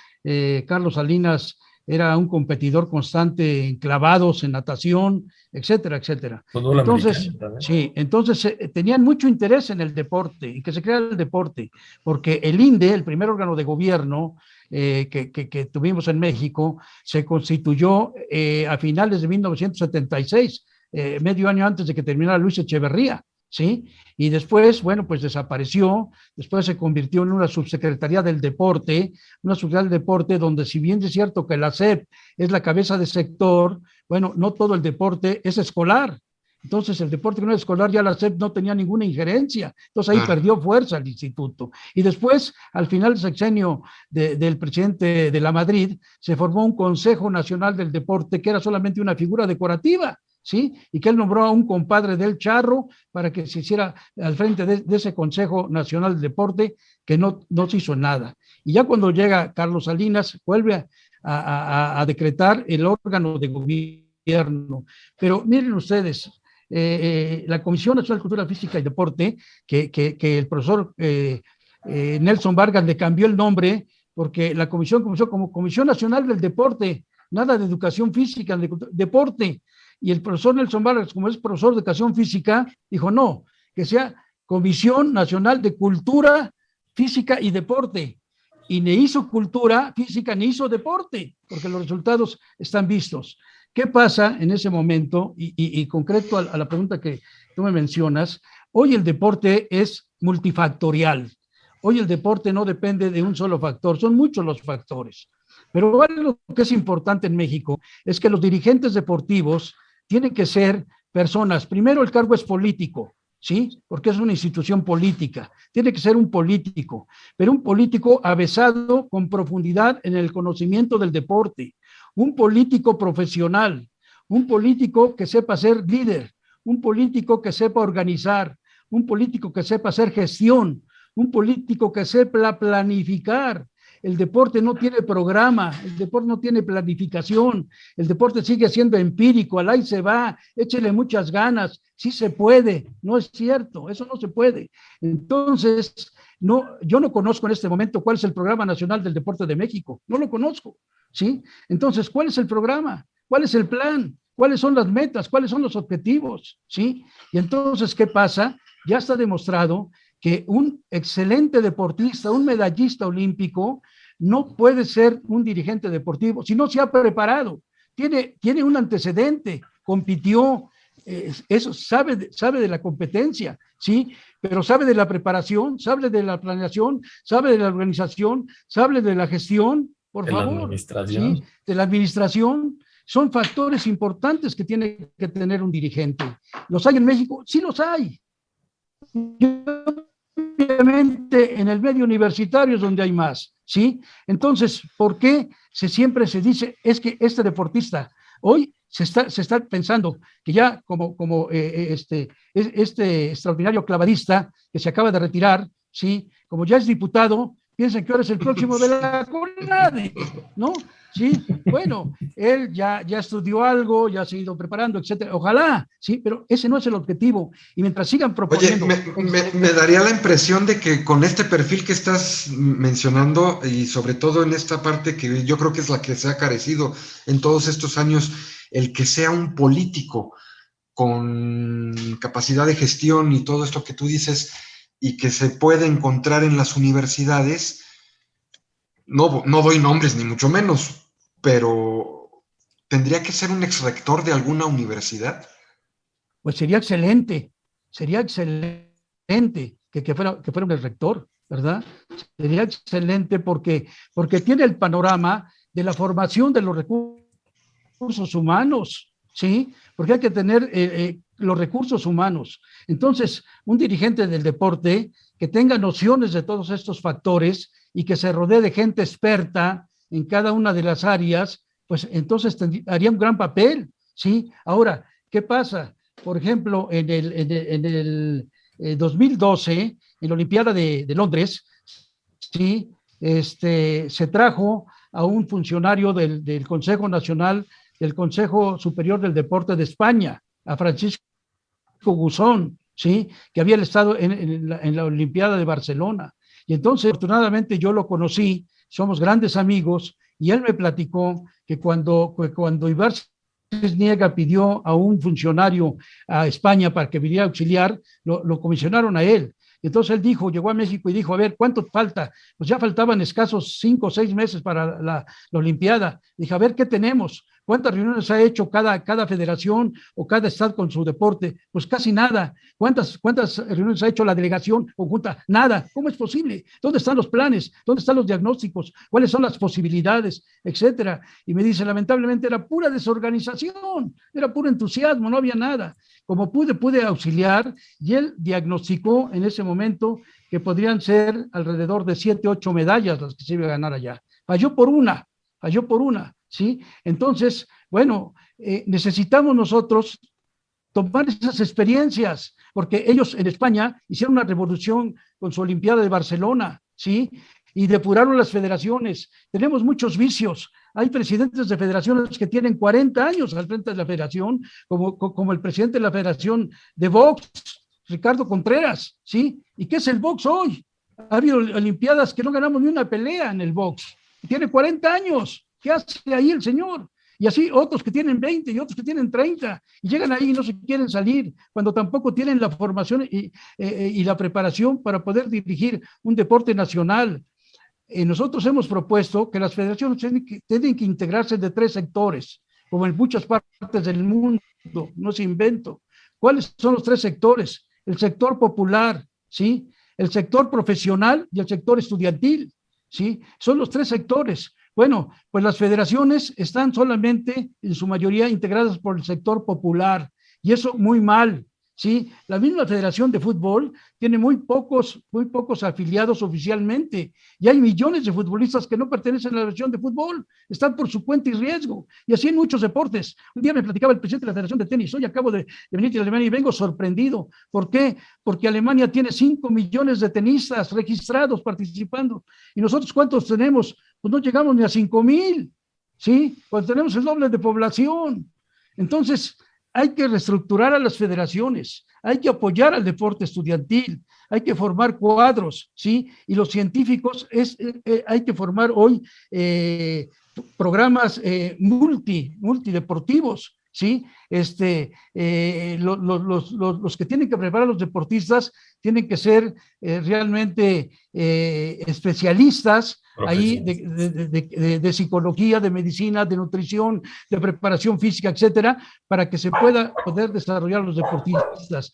Carlos Salinas era un competidor constante en clavados, en natación, etcétera, etcétera. Entonces, sí, entonces tenían mucho interés en el deporte y que se creara el deporte, porque el INDE, el primer órgano de gobierno que tuvimos en México, se constituyó a finales de 1976, medio año antes de que terminara Luis Echeverría, ¿sí? Y después, bueno, pues desapareció, después se convirtió en una subsecretaría del deporte, donde si bien es cierto que la SEP es la cabeza de sector, bueno, no todo el deporte es escolar. Entonces, el deporte que no es escolar, ya la SEP no tenía ninguna injerencia. Entonces, ahí perdió fuerza el instituto. Y después, al final del sexenio del presidente de la Madrid, se formó un Consejo Nacional del Deporte que era solamente una figura decorativa, ¿sí? Y que él nombró a un compadre del Charro para que se hiciera al frente de ese Consejo Nacional del Deporte, que no se hizo nada. Y ya cuando llega Carlos Salinas, vuelve a decretar el órgano de gobierno. Pero miren ustedes, la Comisión Nacional de Cultura Física y Deporte, que el profesor Nelson Vargas le cambió el nombre, porque la comisión comenzó como Comisión Nacional del Deporte, nada de educación física, de deporte. Y el profesor Nelson Vargas, como es profesor de educación física, dijo no, que sea Comisión Nacional de Cultura Física y Deporte. y ni hizo cultura física ni hizo deporte, porque los resultados están vistos. ¿Qué pasa en ese momento? Y concreto a la pregunta que tú me mencionas, hoy el deporte es multifactorial. Hoy el deporte no depende de un solo factor, son muchos los factores. Pero lo que es importante en México es que los dirigentes deportivos tienen que ser personas, primero el cargo es político, ¿sí? Porque es una institución política, tiene que ser un político, pero un político avesado con profundidad en el conocimiento del deporte, un político profesional, un político que sepa ser líder, un político que sepa organizar, un político que sepa hacer gestión, un político que sepa planificar. El deporte no tiene programa, el deporte no tiene planificación, el deporte sigue siendo empírico, al ahí se va, échele muchas ganas, sí se puede, no es cierto, eso no se puede. Entonces, no, yo no conozco en este momento cuál es el Programa Nacional del Deporte de México, no lo conozco, ¿sí? Entonces, ¿cuál es el programa? ¿Cuál es el plan? ¿Cuáles son las metas? ¿Cuáles son los objetivos? ¿Sí? Y entonces, ¿qué pasa? Ya está demostrado que un excelente deportista, un medallista olímpico, no puede ser un dirigente deportivo si no se ha preparado. Tiene un antecedente, compitió, eso sabe de la competencia, ¿sí? Pero sabe de la preparación, sabe de la planeación, sabe de la organización, sabe de la gestión, por de favor. La administración. ¿Sí? De la administración. Son factores importantes que tiene que tener un dirigente. ¿Los hay en México? Sí los hay. Obviamente en el medio universitario es donde hay más, ¿sí? Entonces, ¿por qué siempre se dice es que este deportista, hoy se está pensando que ya como este extraordinario clavadista que se acaba de retirar, ¿sí? Como ya es diputado, piensan que ahora es el próximo de la CONADE, ¿no? Sí, bueno, él ya estudió algo, ya se ha ido preparando, etcétera. Ojalá, sí, pero ese no es el objetivo. Y mientras sigan proponiendo. Oye, me daría la impresión de que con este perfil que estás mencionando, y sobre todo en esta parte que yo creo que es la que se ha carecido en todos estos años, el que sea un político con capacidad de gestión y todo esto que tú dices, y que se puede encontrar en las universidades. No doy nombres ni mucho menos, pero ¿tendría que ser un exrector de alguna universidad? Pues sería excelente que fuera un rector, ¿verdad? Sería excelente porque tiene el panorama de la formación de los recursos humanos, ¿sí? Porque hay que tener los recursos humanos. Entonces, un dirigente del deporte que tenga nociones de todos estos factores y que se rodee de gente experta en cada una de las áreas, pues entonces haría un gran papel, ¿sí? Ahora, ¿qué pasa? Por ejemplo, en el 2012, en la Olimpiada de Londres, ¿sí? Se trajo a un funcionario del Consejo Nacional, del Consejo Superior del Deporte de España, a Francisco Guzón, ¿sí? Que había estado en la Olimpiada de Barcelona. Y entonces, afortunadamente, yo lo conocí, somos grandes amigos, y él me platicó que cuando Ibar Niega pidió a un funcionario a España para que viniera a auxiliar, lo comisionaron a él. Entonces él llegó a México y dijo, a ver, ¿cuánto falta? Pues ya faltaban escasos 5 o 6 meses para la Olimpiada. Dije, a ver, ¿qué tenemos? ¿Cuántas reuniones ha hecho cada federación o cada estado con su deporte? Pues casi nada. ¿Cuántas reuniones ha hecho la delegación conjunta? Nada. ¿Cómo es posible? ¿Dónde están los planes? ¿Dónde están los diagnósticos? ¿Cuáles son las posibilidades? Etcétera. Y me dice, lamentablemente era pura desorganización, era puro entusiasmo, no había nada. Como pude auxiliar, y él diagnosticó en ese momento que podrían ser alrededor de 7, 8 medallas las que se iba a ganar allá. Falló por una, ¿sí? Entonces, bueno, necesitamos nosotros tomar esas experiencias, porque ellos en España hicieron una revolución con su Olimpiada de Barcelona, ¿sí? Y depuraron las federaciones. Tenemos muchos vicios. Hay presidentes de federaciones que tienen 40 años al frente de la federación, como el presidente de la Federación de Box, Ricardo Contreras, ¿sí? ¿Y qué es el box hoy? Ha habido olimpiadas que no ganamos ni una pelea en el box. Tiene 40 años. ¿Qué hace ahí el señor? Y así otros que tienen 20 y otros que tienen 30 y llegan ahí y no se quieren salir, cuando tampoco tienen la formación y la preparación para poder dirigir un deporte nacional. nosotros hemos propuesto que las federaciones tienen que integrarse de 3 sectores, como en muchas partes del mundo, no se invento. ¿Cuáles son los 3 sectores? El sector popular, ¿sí? El sector profesional y el sector estudiantil, ¿sí? Son los 3 sectores. Bueno, pues las federaciones están solamente, en su mayoría, integradas por el sector popular, y eso muy mal, ¿sí? La misma Federación de Fútbol tiene muy pocos afiliados oficialmente, y hay millones de futbolistas que no pertenecen a la Federación de Fútbol, están por su cuenta y riesgo, y así en muchos deportes. Un día me platicaba el presidente de la Federación de Tenis, hoy acabo de venir de Alemania y vengo sorprendido. ¿Por qué? Porque Alemania tiene 5 millones de tenistas registrados participando, y nosotros ¿cuántos tenemos? Pues no llegamos ni a 5,000, ¿sí? Cuando tenemos el doble de población. Entonces, hay que reestructurar a las federaciones, hay que apoyar al deporte estudiantil, hay que formar cuadros, ¿sí? Y los científicos, hay que formar hoy programas multideportivos, ¿sí? Los que tienen que preparar a los deportistas tienen que ser realmente especialistas ahí de psicología, de medicina, de nutrición, de preparación física, etcétera, para que se poder desarrollar los deportistas.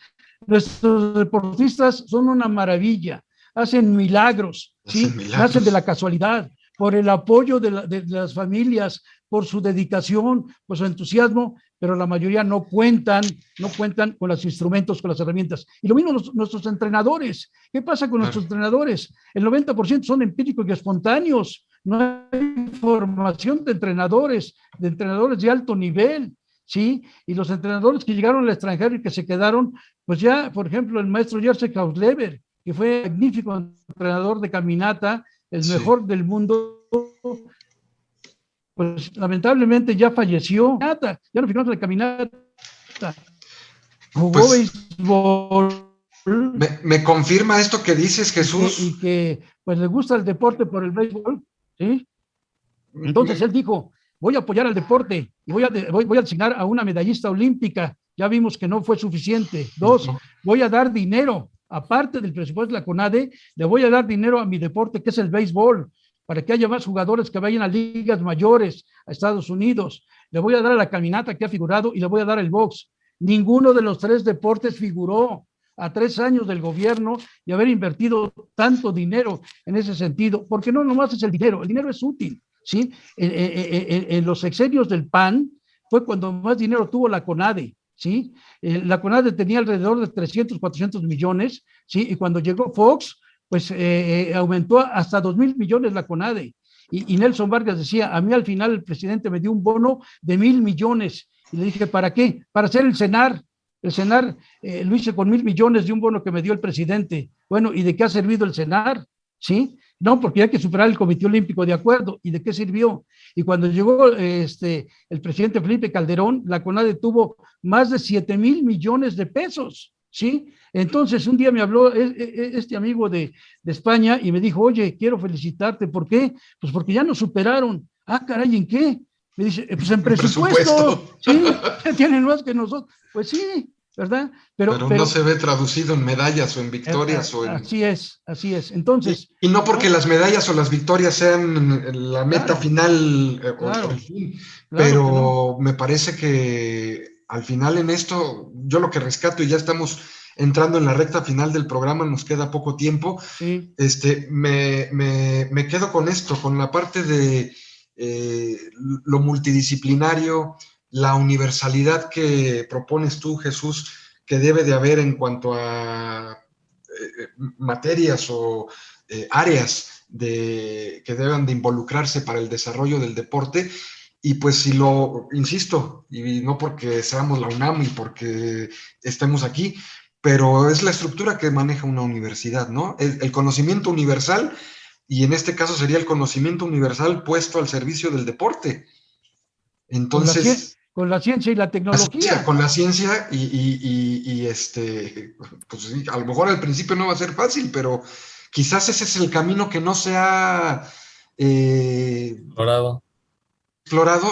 Nuestros deportistas son una maravilla, hacen milagros, ¿sí? Nacen de la casualidad, por el apoyo de las familias, por su dedicación, por su entusiasmo, pero la mayoría no cuentan con los instrumentos, con las herramientas. Y lo mismo nuestros entrenadores. ¿Qué pasa con nuestros entrenadores? El 90% son empíricos y espontáneos. No hay formación de entrenadores de alto nivel, ¿sí? Y los entrenadores que llegaron al extranjero y que se quedaron, pues ya, por ejemplo, el maestro Jerzy Kausleber, que fue magnífico entrenador de caminata, el mejor del mundo, pues lamentablemente ya falleció, ya no figuró en la caminata, jugó béisbol. Me confirma esto que dices, Jesús. Y que pues le gusta el deporte por el béisbol, ¿sí? Entonces él dijo, voy a apoyar al deporte y voy a asignar a una medallista olímpica, ya vimos que no fue suficiente. 2, voy a dar dinero, aparte del presupuesto de la CONADE, le voy a dar dinero a mi deporte, que es el béisbol, para que haya más jugadores que vayan a ligas mayores, a Estados Unidos. Le voy a dar a la caminata que ha figurado y le voy a dar el box. Ninguno de los 3 deportes figuró a 3 años del gobierno y haber invertido tanto dinero en ese sentido, porque no nomás es el dinero es útil, ¿sí? En los sexenios del PAN fue cuando más dinero tuvo la CONADE, ¿sí? La CONADE tenía alrededor de 300, 400 millones, ¿sí? Y cuando llegó Fox, pues aumentó hasta 2,000 millones la CONADE. Y Nelson Vargas decía, a mí al final el presidente me dio un bono de 1,000 millones. Y le dije, ¿para qué? Para hacer el CENAR. El CENAR lo hice con 1,000 millones de un bono que me dio el presidente. Bueno, ¿y de qué ha servido el CENAR? ¿Sí? No, porque hay que superar el Comité Olímpico, de acuerdo. ¿Y de qué sirvió? Y cuando llegó el presidente Felipe Calderón, la CONADE tuvo más de 7,000 millones de pesos, ¿sí? Entonces, un día me habló este amigo de España y me dijo, oye, quiero felicitarte. ¿Por qué? Pues porque ya nos superaron. Ah, caray, ¿en qué? Me dice, pues en presupuesto. Sí, tienen más que nosotros. Pues sí, ¿verdad? Pero no se ve traducido en medallas o en victorias. Así es. Entonces. Y no porque las medallas o las victorias sean la meta final o el fin, pero me parece que al final en esto, yo lo que rescato, y ya estamos entrando en la recta final del programa, nos queda poco tiempo, me quedo con esto, con la parte de lo multidisciplinario, la universalidad que propones tú, Jesús, que debe de haber en cuanto a materias o áreas que deben de involucrarse para el desarrollo del deporte. Y pues si lo, insisto, y no porque seamos la UNAM y porque estemos aquí, pero es la estructura que maneja una universidad, ¿no? El conocimiento universal, y en este caso sería el conocimiento universal puesto al servicio del deporte. Entonces, con la ciencia y la tecnología. Con la ciencia pues sí, a lo mejor al principio no va a ser fácil, pero quizás ese es el camino que no se ha explorado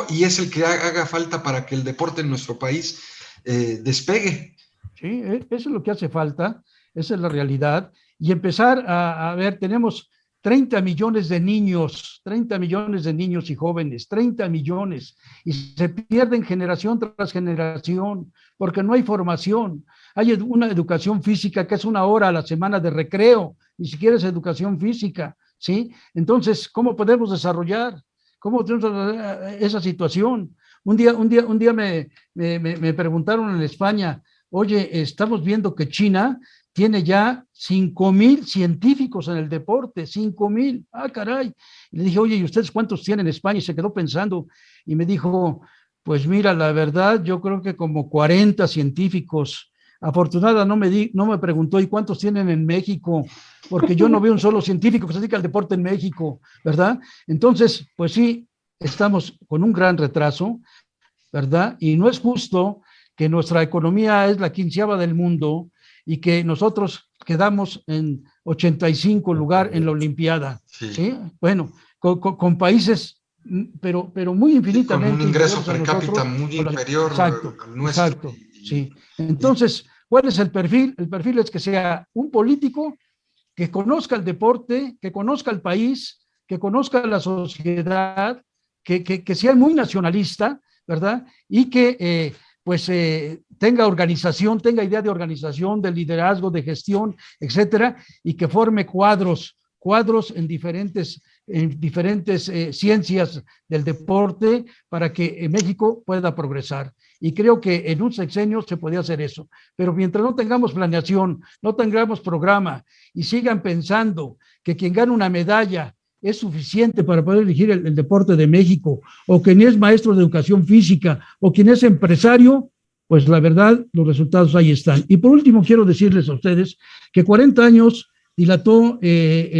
y es el que haga falta para que el deporte en nuestro país despegue. Sí, eso es lo que hace falta, esa es la realidad. Y empezar a ver, tenemos 30 millones de niños, 30 millones de niños y jóvenes, 30 millones, y se pierden generación tras generación, porque no hay formación. Hay una educación física que es 1 hora a la semana de recreo, ni siquiera es educación física, ¿sí? Entonces, ¿cómo podemos desarrollar? ¿Cómo tenemos esa situación? Un día me preguntaron en España, oye, estamos viendo que China tiene ya 5,000 científicos en el deporte, 5,000, caray. Y le dije, oye, ¿y ustedes cuántos tienen en España? Y se quedó pensando y me dijo, pues mira, la verdad, yo creo que como 40 científicos. Afortunada no me preguntó, ¿y cuántos tienen en México? Porque yo no veo un solo científico que se dedica al deporte en México, ¿verdad? Entonces, pues sí, estamos con un gran retraso, ¿verdad? Y no es justo que nuestra economía es la 15ª del mundo y que nosotros quedamos en 85 lugar en la Olimpiada, Sí. ¿sí? Bueno, con países, pero muy infinitamente con un ingreso inferiores per a cápita nosotros. muy inferior Exacto, al nuestro. exacto, sí. Entonces, ¿cuál es el perfil? El perfil es que sea un político que conozca el deporte, que conozca el país, que conozca la sociedad, que sea muy nacionalista, ¿verdad? Y que tenga organización, tenga idea de organización, de liderazgo, de gestión, etcétera, y que forme cuadros en diferentes ciencias del deporte para que México pueda progresar. Y creo que en un sexenio se podía hacer eso. Pero mientras no tengamos planeación, no tengamos programa y sigan pensando que quien gana una medalla es suficiente para poder dirigir el deporte de México, o quien es maestro de educación física, o quien es empresario, pues la verdad, los resultados ahí están. Y por último, quiero decirles a ustedes que 40 años dilató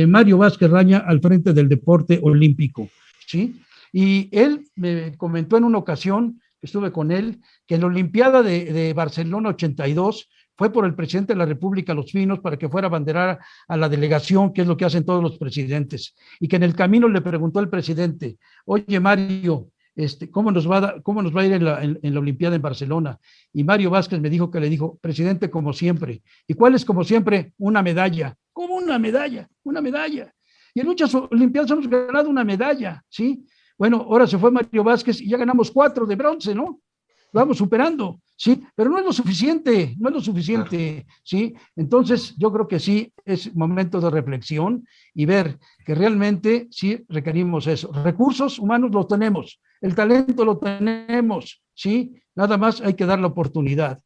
Mario Vázquez Raña al frente del deporte olímpico, ¿sí? Y él me comentó en una ocasión, estuve con él, que en la Olimpiada de Barcelona 82 fue por el presidente de la República Los Pinos para que fuera a abanderar a la delegación, que es lo que hacen todos los presidentes, y que en el camino le preguntó al presidente, oye Mario, ¿cómo nos va a ir en la Olimpiada en Barcelona? Y Mario Vázquez me dijo que le dijo, presidente, como siempre. ¿Y cuál es como siempre? Una medalla. ¿Cómo una medalla? Una medalla. Y en muchas Olimpiadas hemos ganado una medalla, ¿sí? Bueno, ahora se fue Mario Vázquez y ya ganamos 4 de bronce, ¿no? Vamos superando, ¿sí? Pero no es lo suficiente, no es lo suficiente, ¿sí? Entonces, yo creo que sí es momento de reflexión y ver que realmente sí requerimos eso. Recursos humanos los tenemos, el talento lo tenemos, ¿sí? Nada más hay que dar la oportunidad.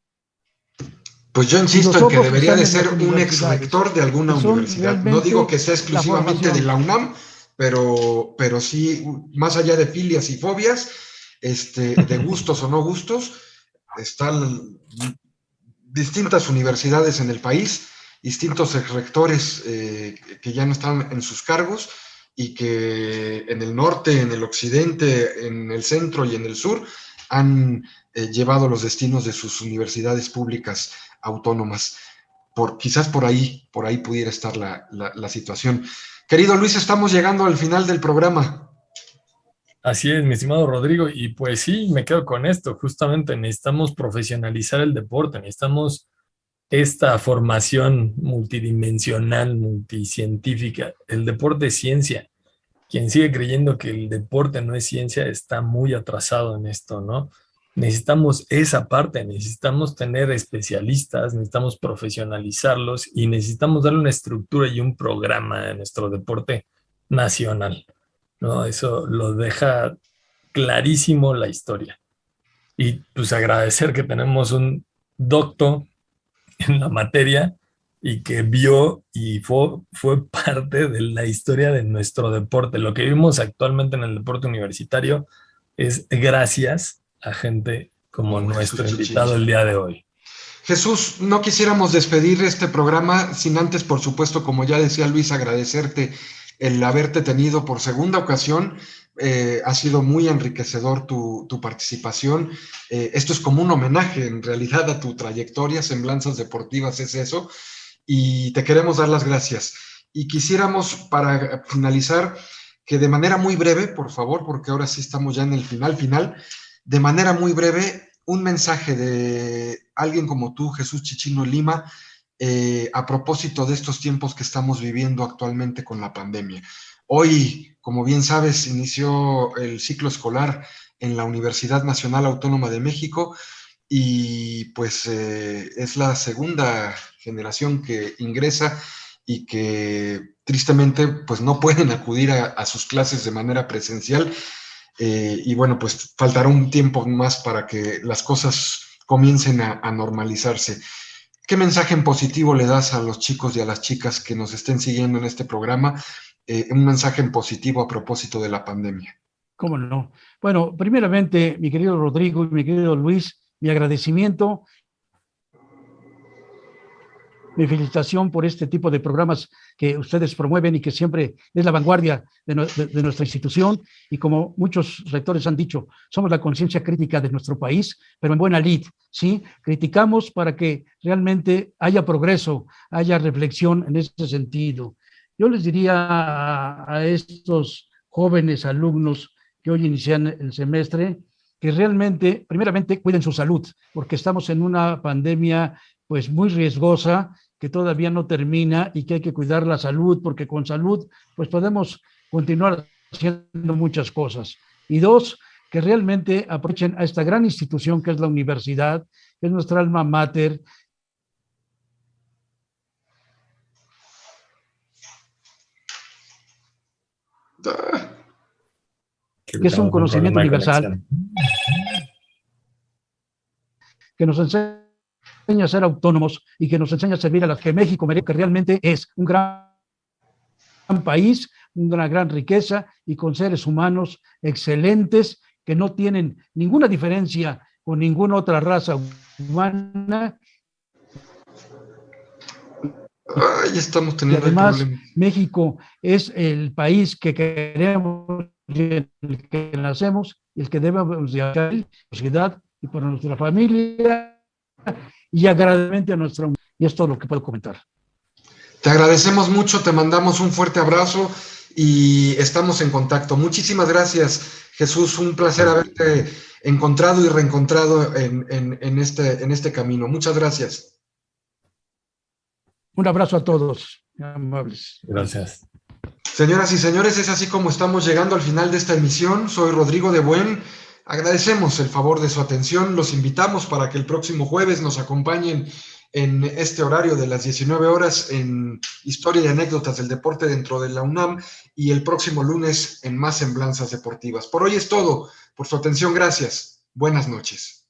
Pues yo insisto en que debería de ser un ex rector de alguna universidad. No digo que sea exclusivamente de la UNAM, pero sí, más allá de filias y fobias, de gustos o no gustos, están distintas universidades en el país, distintos rectores que ya no están en sus cargos y que en el norte, en el occidente, en el centro y en el sur han llevado los destinos de sus universidades públicas autónomas. Quizás por ahí pudiera estar la situación. Querido Luis, estamos llegando al final del programa. Así es, mi estimado Rodrigo, y pues sí, me quedo con esto, justamente necesitamos profesionalizar el deporte, necesitamos esta formación multidimensional, multicientífica. El deporte es ciencia. Quien sigue creyendo que el deporte no es ciencia está muy atrasado en esto, ¿no? Necesitamos esa parte, necesitamos tener especialistas, necesitamos profesionalizarlos y necesitamos darle una estructura y un programa a nuestro deporte nacional, ¿no? Eso lo deja clarísimo la historia. Y pues agradecer que tenemos un doctor en la materia y que vio y fue parte de la historia de nuestro deporte. Lo que vivimos actualmente en el deporte universitario es gracias a gente como nuestro invitado el día de hoy. Jesús, no quisiéramos despedir este programa sin antes, por supuesto, como ya decía Luis, agradecerte el haberte tenido por segunda ocasión. Ha sido muy enriquecedor tu participación. Esto es como un homenaje, en realidad, a tu trayectoria. Semblanzas Deportivas es eso. Y te queremos dar las gracias. Y quisiéramos, para finalizar, que de manera muy breve, por favor, porque ahora sí estamos ya en el final, de manera muy breve, un mensaje de alguien como tú, Jesús Chichino Lima, a propósito de estos tiempos que estamos viviendo actualmente con la pandemia. Hoy, como bien sabes, inició el ciclo escolar en la Universidad Nacional Autónoma de México y pues es la segunda generación que ingresa y que tristemente pues no pueden acudir a sus clases de manera presencial. Y bueno, pues faltará un tiempo más para que las cosas comiencen a normalizarse. ¿Qué mensaje en positivo le das a los chicos y a las chicas que nos estén siguiendo en este programa? Un mensaje en positivo a propósito de la pandemia. ¿Cómo no? Bueno, primeramente, mi querido Rodrigo y mi querido Luis, mi agradecimiento, mi felicitación por este tipo de programas que ustedes promueven y que siempre es la vanguardia de nuestra institución. Y como muchos rectores han dicho, somos la conciencia crítica de nuestro país, pero en buena lid, ¿sí? Criticamos para que realmente haya progreso, haya reflexión en ese sentido. Yo les diría a estos jóvenes alumnos que hoy inician el semestre, que realmente, primeramente, cuiden su salud, porque estamos en una pandemia pues muy riesgosa, que todavía no termina y que hay que cuidar la salud, porque con salud pues podemos continuar haciendo muchas cosas. Y dos, que realmente aprovechen a esta gran institución que es la universidad, que es nuestra alma mater. Que es un conocimiento universal, que nos enseña a ser autónomos y que nos enseña a servir a la que México merece, que realmente es un gran país, una gran riqueza y con seres humanos excelentes que no tienen ninguna diferencia con ninguna otra raza humana. Ay, estamos teniendo y además, problemas. México es el país que queremos, el que nacemos, el que debemos de hacer la sociedad y por nuestra familia y agradecimiento a nuestra. Y es todo lo que puedo comentar. Te agradecemos mucho, te mandamos un fuerte abrazo y estamos en contacto. Muchísimas gracias, Jesús. Un placer haberte encontrado y reencontrado en este camino. Muchas gracias. Un abrazo a todos, amables. Gracias. Señoras y señores, es así como estamos llegando al final de esta emisión. Soy Rodrigo de Buen. Agradecemos el favor de su atención. Los invitamos para que el próximo jueves nos acompañen en este horario de las 19 horas en Historia y Anécdotas del Deporte dentro de la UNAM y el próximo lunes en Más Semblanzas Deportivas. Por hoy es todo. Por su atención, gracias. Buenas noches.